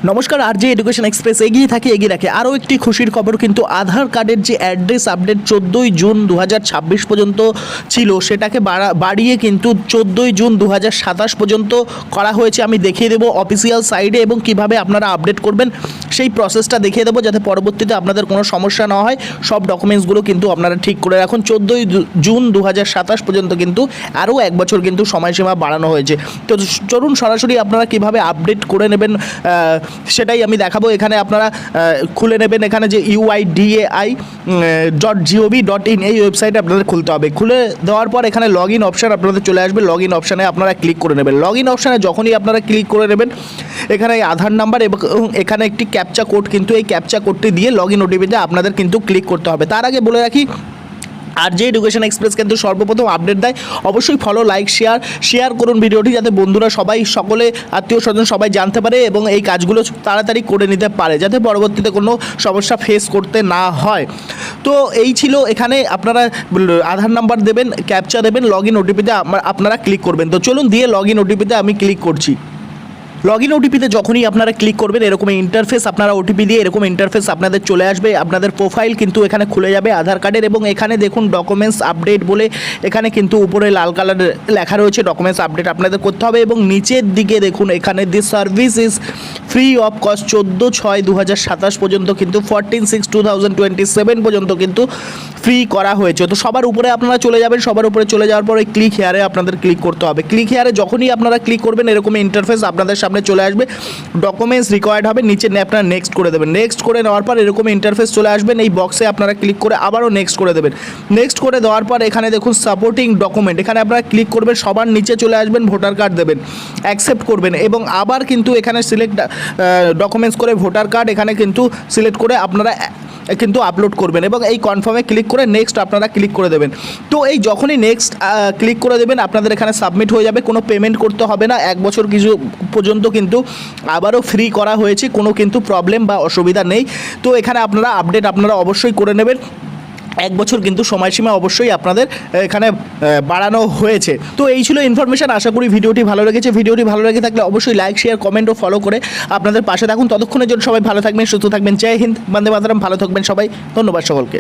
নমস্কার, RJ education express এগিয়ে রাখে আরও একটি খুশির খবর। কিন্তু আধার কার্ডের যে অ্যাড্রেস আপডেট 14ই জুন 2026 পর্যন্ত ছিল, সেটাকে বাড়িয়ে কিন্তু 14ই জুন 2027 পর্যন্ত করা হয়েছে। আমি দেখিয়ে দেবো অফিসিয়াল সাইডে এবং কিভাবে আপনারা আপডেট করবেন সেই প্রসেসটা দেখিয়ে দেবো, যাতে পরবর্তীতে আপনাদের কোনো সমস্যা না হয়। সব ডকুমেন্টসগুলো কিন্তু আপনারা ঠিক করে রাখুন। 14ই জুন 2027 পর্যন্ত কিন্তু আরও এক বছর কিন্তু সময়সীমা বাড়ানো হয়েছে। তো চলুন সরাসরি আপনারা কিভাবে আপডেট করে নেবেন সেটাই আমি দেখাবো। এখানে আপনারা খুলে নেবেন, এখানে যে uidai.gov.in এই ওয়েবসাইটে আপনাদের খুলতে হবে। খুলে দেওয়ার পর এখানে লগ ইন অপশান আপনাদের চলে আসবে। লগ ইন অপশানে আপনারা ক্লিক করে নেবেন। লগ ইন অপশানে যখনই আপনারা ক্লিক করে নেবেন, এখানে আধার নাম্বার এবং এখানে একটি ক্যাপচা কোড, কিন্তু এই ক্যাপচা কোডটি দিয়ে লগ ইন ওটিপিতে আপনাদের কিন্তু ক্লিক করতে হবে। তার আগে বলে রাখি, আরজে এডুকেশন এক্সপ্রেস কিন্তু সর্বপ্রথম আপডেট দেয়। অবশ্যই ফলো, লাইক, শেয়ার করুন ভিডিওটি, যাতে বন্ধুরা সবাই, সকলে, আত্মীয় স্বজন সবাই জানতে পারে এবং এই কাজগুলো তাড়াতাড়ি করে নিতে পারে, যাতে পরবর্তীতে কোনো সমস্যা ফেস করতে না হয়। তো এই ছিল, এখানে আপনারা আধার নাম্বার দেবেন, ক্যাপচা দেবেন, লগ ইন ওটিপিতে আপনারা ক্লিক করবেন। তো চলুন দিয়ে লগ ইন ওটিপিতে আমি ক্লিক করছি। লগ ইন ওটিপিতে যখনই আপনারা ক্লিক করবেন, এরকম ইন্টারফেস, আপনারা ওটিপি দিয়ে এরকম ইন্টারফেস আপনাদের চলে আসবে। আপনাদের প্রোফাইল কিন্তু এখানে খুলে যাবে আধার কার্ডের, এবং এখানে দেখুন ডকুমেন্টস আপডেট বলে এখানে কিন্তু উপরে লাল কালার লেখা রয়েছে। ডকুমেন্টস আপডেট আপনাদের করতে হবে এবং নিচের দিকে দেখুন এখানে this service is free of cost 14/6/2027 পর্যন্ত কিন্তু 14/6/2027 পর্যন্ত কিন্তু ফ্রি করা হয়েছে। তো সবার উপরে আপনারা চলে যাবেন। সবার উপরে চলে যাওয়ার পরে ক্লিক হেয়ারে আপনাদের ক্লিক করতে হবে। ক্লিক হেয়ারে যখনই আপনারা ক্লিক করবেন, এরকম ইন্টারফেস আপনাদের সামনে চলে আসবে। ডকুমেন্টস রিকোয়ার্ড হবে, নিচে আপনারা নেক্সট করে দেবেন। নেক্সট করে নেওয়ার পর এরকম ইন্টারফেস চলে আসবেন। এই বক্সে আপনারা ক্লিক করে আবারও নেক্সট করে দেবেন। নেক্সট করে দেওয়ার পর এখানে দেখুন সাপোর্টিং ডকুমেন্ট, এখানে আপনারা ক্লিক করবেন। সবার নিচে চলে আসবেন, ভোটার কার্ড দেবেন, অ্যাকসেপ্ট করবেন এবং আবার কিন্তু এখানে সিলেক্ট ডকুমেন্টস করে ভোটার কার্ড এখানে কিন্তু সিলেক্ট করে আপনারা কিন্তু আপলোড করবেন এবং এই কনফার্মে ক্লিক করে নেক্সট আপনারা ক্লিক করে দেবেন। তো এই যখনই নেক্সট ক্লিক করে দেবেন, আপনাদের এখানে সাবমিট হয়ে যাবে। কোনো পেমেন্ট করতে হবে না। এক বছর কিছু পর্যন্ত কিন্তু আবারও ফ্রি করা হয়েছে, কোনো কিন্তু প্রবলেম বা অসুবিধা নেই। তো এখানে আপনারা আপডেট আপনারা অবশ্যই করে নেবেন। এক বছর কিন্তু সময়সীমা অবশ্যই আপনাদের এখানে বাড়ানো হয়েছে। তো এই ছিল ইনফরমেশন। আশা করি ভিডিওটি ভালো লেগেছে। ভিডিওটি ভালো লেগে থাকলে অবশ্যই লাইক, শেয়ার, কমেন্ট ও ফলো করে আপনাদের পাশে থাকুন। ততক্ষণের জন্য সবাই ভালো থাকবেন, সুস্থ থাকবেন। জয় হিন্দ, বন্দে মাতরম। ভালো থাকবেন সবাই। ধন্যবাদ সকলকে।